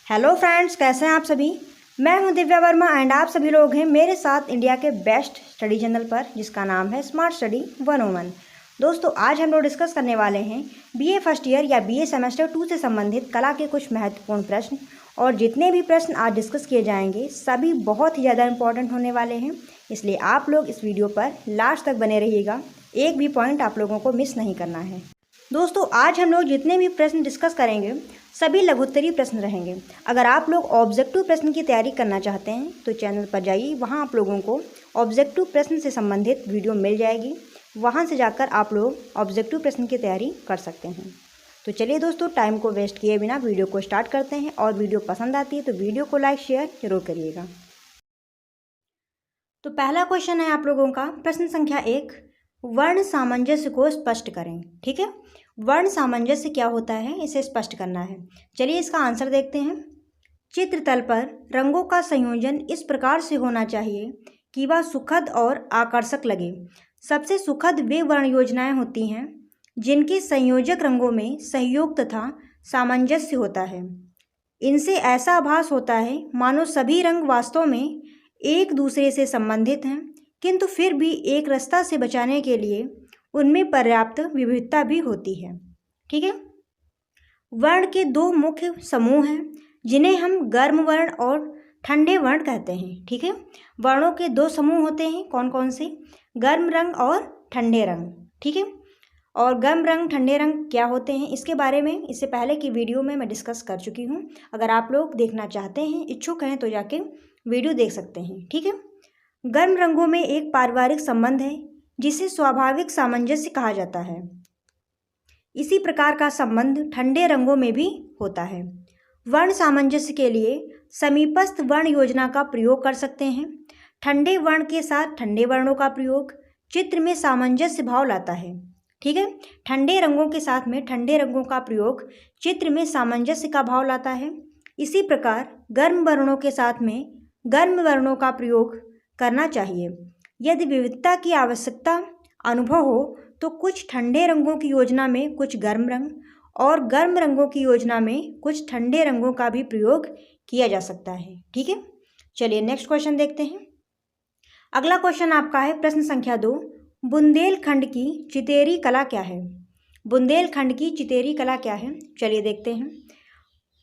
Hello friends, कैसे हैं आप सभी। मैं हूं दिव्या वर्मा एंड आप सभी लोग हैं मेरे साथ इंडिया के बेस्ट स्टडी चैनल पर जिसका नाम है स्मार्ट स्टडी 101। दोस्तों, आज हम लोग डिस्कस करने वाले हैं बीए फर्स्ट ईयर या बीए सेमेस्टर 2 से संबंधित कला के कुछ महत्वपूर्ण प्रश्न। और जितने भी प्रश्न आज डिस्कस किए जाएंगे सभी बहुत ही ज़्यादा इंपॉर्टेंट होने वाले हैं, इसलिए आप लोग इस वीडियो पर लास्ट तक बने रहिएगा। एक भी पॉइंट आप लोगों को मिस नहीं करना है। दोस्तों, आज हम लोग जितने भी प्रश्न डिस्कस करेंगे सभी लघुत्तरीय प्रश्न रहेंगे। अगर आप लोग ऑब्जेक्टिव प्रश्न की तैयारी करना चाहते हैं तो चैनल पर जाइए, वहां आप लोगों को ऑब्जेक्टिव प्रश्न से संबंधित वीडियो मिल जाएगी। वहां से जाकर आप लोग ऑब्जेक्टिव प्रश्न की तैयारी कर सकते हैं। तो चलिए दोस्तों, टाइम को वेस्ट किए बिना वीडियो को स्टार्ट करते हैं। और वीडियो पसंद आती है तो वीडियो को लाइक शेयर जरूर करिएगा। तो पहला क्वेश्चन है आप लोगों का, प्रश्न संख्या 1, वर्ण सामंजस्य को स्पष्ट करें। ठीक है, वर्ण सामंजस्य क्या होता है इसे स्पष्ट करना है। चलिए इसका आंसर देखते हैं। चित्रतल पर रंगों का संयोजन इस प्रकार से होना चाहिए कि वह सुखद और आकर्षक लगे। सबसे सुखद वे वर्ण योजनाएं होती हैं जिनके संयोजक रंगों में सहयोग तथा सामंजस्य होता है। इनसे ऐसा आभास होता है मानो सभी रंग वास्तव में एक दूसरे से संबंधित हैं, किंतु फिर भी एक रास्ता से बचाने के लिए उनमें पर्याप्त विविधता भी होती है। ठीक है, वर्ण के दो मुख्य समूह हैं जिन्हें हम गर्म वर्ण और ठंडे वर्ण कहते हैं। ठीक है, वर्णों के दो समूह होते हैं, कौन कौन से? गर्म रंग और ठंडे रंग। ठीक है, और गर्म रंग ठंडे रंग क्या होते हैं इसके बारे में इससे पहले की वीडियो में मैं डिस्कस कर चुकी हूँ। अगर आप लोग देखना चाहते हैं, इच्छुक हैं, तो जाके वीडियो देख सकते हैं। ठीक है, गर्म रंगों में एक पारिवारिक संबंध है जिसे स्वाभाविक सामंजस्य कहा जाता है। इसी प्रकार का संबंध ठंडे रंगों में भी होता है। वर्ण सामंजस्य के लिए समीपस्थ वर्ण योजना का प्रयोग कर सकते हैं। ठंडे वर्ण के साथ ठंडे वर्णों का प्रयोग चित्र में सामंजस्य भाव लाता है। ठीक है, ठंडे रंगों के साथ में ठंडे रंगों का प्रयोग चित्र में सामंजस्य का भाव लाता है। इसी प्रकार गर्म वर्णों के साथ में गर्म वर्णों का प्रयोग करना चाहिए। यदि विविधता की आवश्यकता अनुभव हो तो कुछ ठंडे रंगों की योजना में कुछ गर्म रंग और गर्म रंगों की योजना में कुछ ठंडे रंगों का भी प्रयोग किया जा सकता है। ठीक है, चलिए नेक्स्ट क्वेश्चन देखते हैं। अगला क्वेश्चन आपका है प्रश्न संख्या 2, बुंदेलखंड की चितेरी कला क्या है। बुंदेलखंड की चितेरी कला क्या है, चलिए देखते हैं।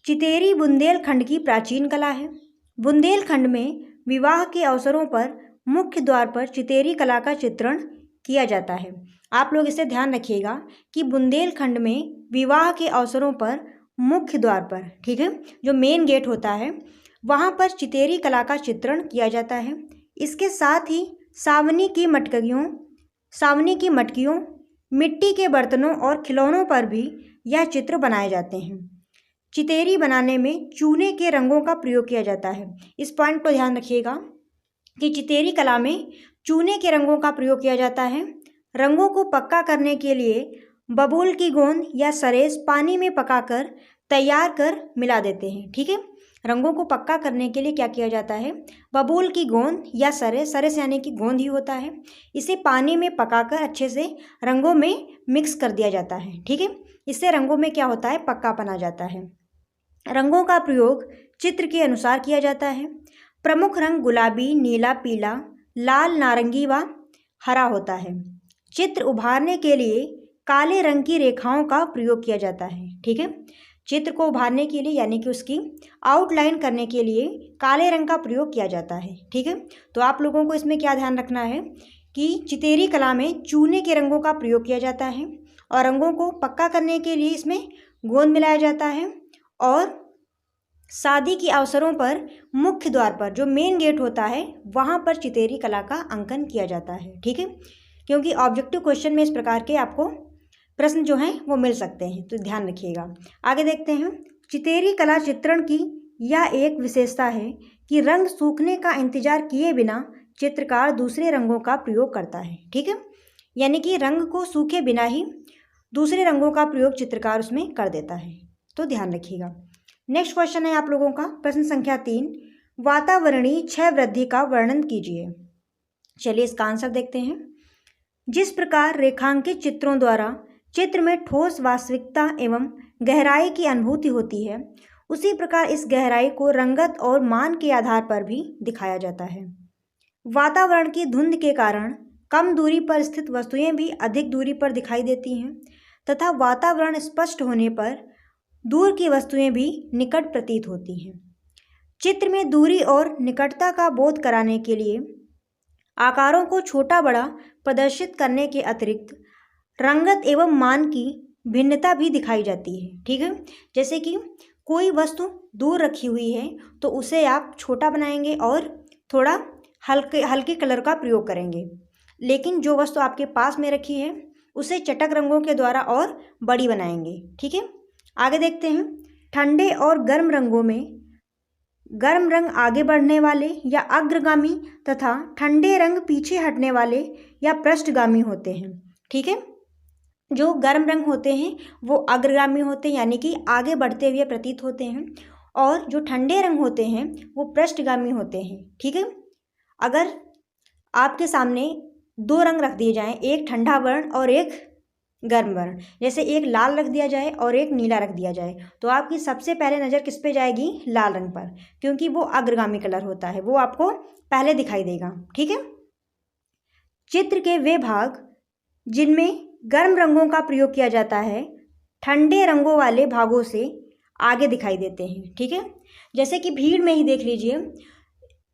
चितेरी बुंदेलखंड की प्राचीन कला है। बुंदेलखंड में विवाह के अवसरों पर मुख्य द्वार पर चितेरी कला का चित्रण किया जाता है। आप लोग इसे ध्यान रखिएगा कि बुंदेलखंड में विवाह के अवसरों पर मुख्य द्वार पर, ठीक है, जो मेन गेट होता है वहाँ पर चितेरी कला का चित्रण किया जाता है। इसके साथ ही सावनी की मटकियों, मिट्टी के बर्तनों और खिलौनों पर भी यह चित्र बनाए जाते हैं। चितेरी बनाने में चूने के रंगों का प्रयोग किया जाता है। इस पॉइंट को ध्यान रखिएगा कि चितेरी कला में चूने के रंगों का प्रयोग किया जाता है। रंगों को पक्का करने के लिए बबूल की गोंद या सरेस पानी में पकाकर तैयार कर मिला देते हैं। ठीक है, रंगों को पक्का करने के लिए क्या किया जाता है? बबूल की गोंद या सरेस यानी कि गोंद ही होता है, इसे पानी में पकाकर अच्छे से रंगों में मिक्स कर दिया जाता है। ठीक है, इससे रंगों में क्या होता है? पक्कापन आ जाता है। रंगों का प्रयोग चित्र के अनुसार किया जाता है। प्रमुख रंग गुलाबी, नीला, पीला, लाल, नारंगी व हरा होता है। चित्र उभारने के लिए काले रंग की रेखाओं का प्रयोग किया जाता है। ठीक है, चित्र को उभारने के लिए यानी कि उसकी आउटलाइन करने के लिए काले रंग का प्रयोग किया जाता है। ठीक है, तो आप लोगों को इसमें क्या ध्यान रखना है कि चितेरी कला में चूने के रंगों का प्रयोग किया जाता है और रंगों को पक्का करने के लिए इसमें गोंद मिलाया जाता है। और शादी के अवसरों पर मुख्य द्वार पर जो मेन गेट होता है वहाँ पर चितेरी कला का अंकन किया जाता है। ठीक है, क्योंकि ऑब्जेक्टिव क्वेश्चन में इस प्रकार के आपको प्रश्न जो हैं वो मिल सकते हैं, तो ध्यान रखिएगा। आगे देखते हैं। चितेरी कला चित्रण की यह एक विशेषता है कि रंग सूखने का इंतजार किए बिना चित्रकार दूसरे रंगों का प्रयोग करता है। ठीक है, यानी कि रंग को सूखे बिना ही दूसरे रंगों का प्रयोग चित्रकार उसमें कर देता है, तो ध्यान रखिएगा। नेक्स्ट क्वेश्चन है आप लोगों का प्रश्न संख्या 3, वातावरणीय क्षय वृद्धि का वर्णन कीजिए। चलिए इसका आंसर देखते हैं। जिस प्रकार रेखांकित चित्रों द्वारा चित्र में ठोस वास्तविकता एवं गहराई की अनुभूति होती है, उसी प्रकार इस गहराई को रंगत और मान के आधार पर भी दिखाया जाता है। वातावरण की धुंध के कारण कम दूरी पर स्थित वस्तुएं भी अधिक दूरी पर दिखाई देती हैं तथा वातावरण स्पष्ट होने पर दूर की वस्तुएं भी निकट प्रतीत होती हैं। चित्र में दूरी और निकटता का बोध कराने के लिए आकारों को छोटा बड़ा प्रदर्शित करने के अतिरिक्त रंगत एवं मान की भिन्नता भी दिखाई जाती है। ठीक है, जैसे कि कोई वस्तु दूर रखी हुई है तो उसे आप छोटा बनाएंगे और थोड़ा हल्के कलर का प्रयोग करेंगे, लेकिन जो वस्तु आपके पास में रखी है उसे चटक रंगों के द्वारा और बड़ी बनाएंगे। ठीक है, आगे देखते हैं। ठंडे और गर्म रंगों में गर्म रंग आगे बढ़ने वाले या अग्रगामी तथा ठंडे रंग पीछे हटने वाले या पृष्ठगामी होते हैं। ठीक है, जो गर्म रंग होते हैं वो अग्रगामी होते हैं यानी कि आगे बढ़ते हुए प्रतीत होते हैं, और जो ठंडे रंग होते हैं वो पृष्ठगामी होते हैं। ठीक है, अगर आपके सामने दो रंग रख दिए जाएं, एक ठंडा वर्ण और एक गर्म वर्ण, जैसे एक लाल रख दिया जाए और एक नीला रख दिया जाए, तो आपकी सबसे पहले नज़र किस पे जाएगी? लाल रंग पर, क्योंकि वो अग्रगामी कलर होता है, वो आपको पहले दिखाई देगा। ठीक है, चित्र के वे भाग जिनमें गर्म रंगों का प्रयोग किया जाता है ठंडे रंगों वाले भागों से आगे दिखाई देते हैं। ठीक है, जैसे कि भीड़ में ही देख लीजिए,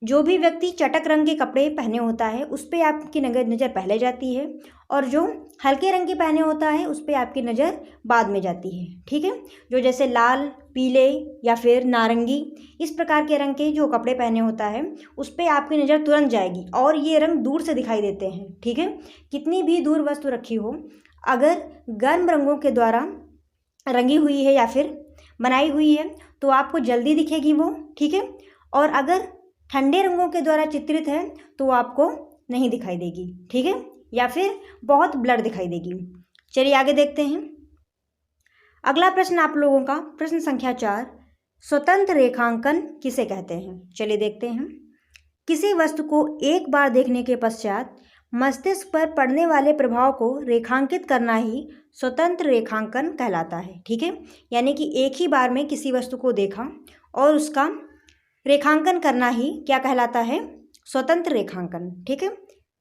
जो भी व्यक्ति चटक रंग के कपड़े पहने होता है उस पर आपकी नज़र पहले जाती है, और जो हल्के रंग के पहने होता है उस पर आपकी नज़र बाद में जाती है। ठीक है, जो जैसे लाल, पीले या फिर नारंगी इस प्रकार के रंग के जो कपड़े पहने होता है उस पर आपकी नज़र तुरंत जाएगी, और ये रंग दूर से दिखाई देते हैं। ठीक है, कितनी भी दूर वस्तु रखी हो, अगर गर्म रंगों के द्वारा रंगी हुई है या फिर बनाई हुई है तो आपको जल्दी दिखेगी वो। ठीक है, और अगर ठंडे रंगों के द्वारा चित्रित है तो आपको नहीं दिखाई देगी। ठीक है, या फिर बहुत ब्लर दिखाई देगी। चलिए आगे देखते हैं। अगला प्रश्न आप लोगों का प्रश्न संख्या 4, स्वतंत्र रेखांकन किसे कहते हैं? चलिए देखते हैं। किसी वस्तु को एक बार देखने के पश्चात मस्तिष्क पर पड़ने वाले प्रभाव को रेखांकित करना ही स्वतंत्र रेखांकन कहलाता है। ठीक है, यानी कि एक ही बार में किसी वस्तु को देखा और उसका रेखांकन करना ही क्या कहलाता है? स्वतंत्र रेखांकन। ठीक है,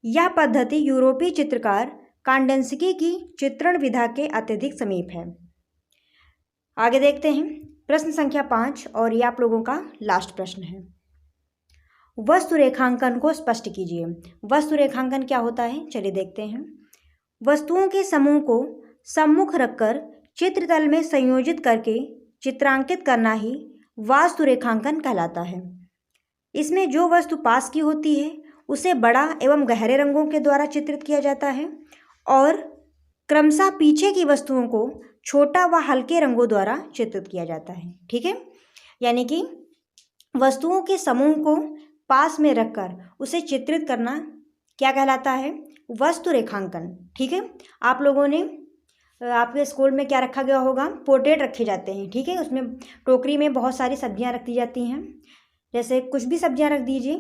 यह पद्धति यूरोपीय चित्रकार कांडेंस्की की चित्रण विधा के अत्यधिक समीप है। आगे देखते हैं प्रश्न संख्या 5, और ये आप लोगों का लास्ट प्रश्न है। वस्तु रेखांकन को स्पष्ट कीजिए। वस्तु रेखांकन क्या होता है? चलिए देखते हैं। वस्तुओं के समूह को सम्मुख रखकर चित्रतल में संयोजित करके चित्रांकित करना ही वास्तु रेखांकन कहलाता है। इसमें जो वस्तु पास की होती है उसे बड़ा एवं गहरे रंगों के द्वारा चित्रित किया जाता है, और क्रमशः पीछे की वस्तुओं को छोटा व हल्के रंगों द्वारा चित्रित किया जाता है। ठीक है, यानी कि वस्तुओं के समूह को पास में रखकर उसे चित्रित करना क्या कहलाता है? वस्तु रेखांकन। ठीक है, आप लोगों ने आपके स्कूल में क्या रखा गया होगा? पोर्ट्रेट रखे जाते हैं। ठीक है, उसमें टोकरी में बहुत सारी सब्जियां रख दी जाती हैं, जैसे कुछ भी सब्जियां रख दीजिए,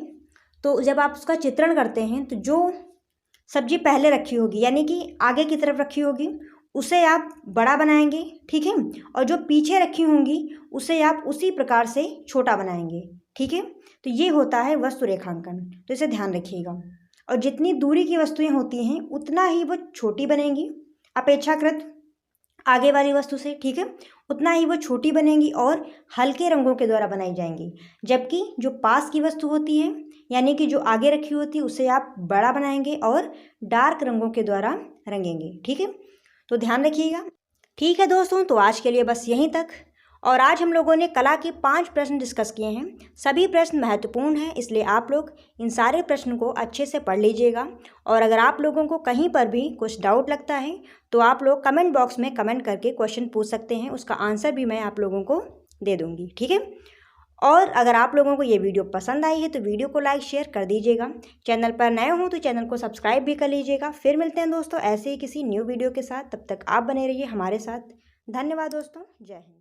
तो जब आप उसका चित्रण करते हैं तो जो सब्जी पहले रखी होगी यानी कि आगे की तरफ रखी होगी उसे आप बड़ा बनाएंगे। ठीक है, और जो पीछे रखी होंगी उसे आप उसी प्रकार से छोटा बनाएंगे। ठीक है, तो ये होता है वस्तु रेखांकन, तो इसे ध्यान रखिएगा। और जितनी दूरी की वस्तुएं होती हैं उतना ही वो छोटी बनेंगी अपेक्षाकृत आगे वाली वस्तु से। ठीक है, उतना ही वो छोटी बनेंगी और हल्के रंगों के द्वारा बनाई जाएंगी, जबकि जो पास की वस्तु होती है यानी कि जो आगे रखी होती है उसे आप बड़ा बनाएंगे और डार्क रंगों के द्वारा रंगेंगे। ठीक है, तो ध्यान रखिएगा। ठीक है दोस्तों, तो आज के लिए बस यहीं तक। और आज हम लोगों ने कला के 5 प्रश्न डिस्कस किए हैं। सभी प्रश्न महत्वपूर्ण हैं, इसलिए आप लोग इन सारे प्रश्न को अच्छे से पढ़ लीजिएगा। और अगर आप लोगों को कहीं पर भी कुछ डाउट लगता है तो आप लोग कमेंट बॉक्स में कमेंट करके क्वेश्चन पूछ सकते हैं, उसका आंसर भी मैं आप लोगों को दे दूँगी। ठीक है, और अगर आप लोगों को ये वीडियो पसंद आई है तो वीडियो को लाइक शेयर कर दीजिएगा। चैनल पर नए हो तो चैनल को सब्सक्राइब भी कर लीजिएगा। फिर मिलते हैं दोस्तों ऐसे ही किसी न्यू वीडियो के साथ, तब तक आप बने रहिए हमारे साथ। धन्यवाद दोस्तों, जय हिंद।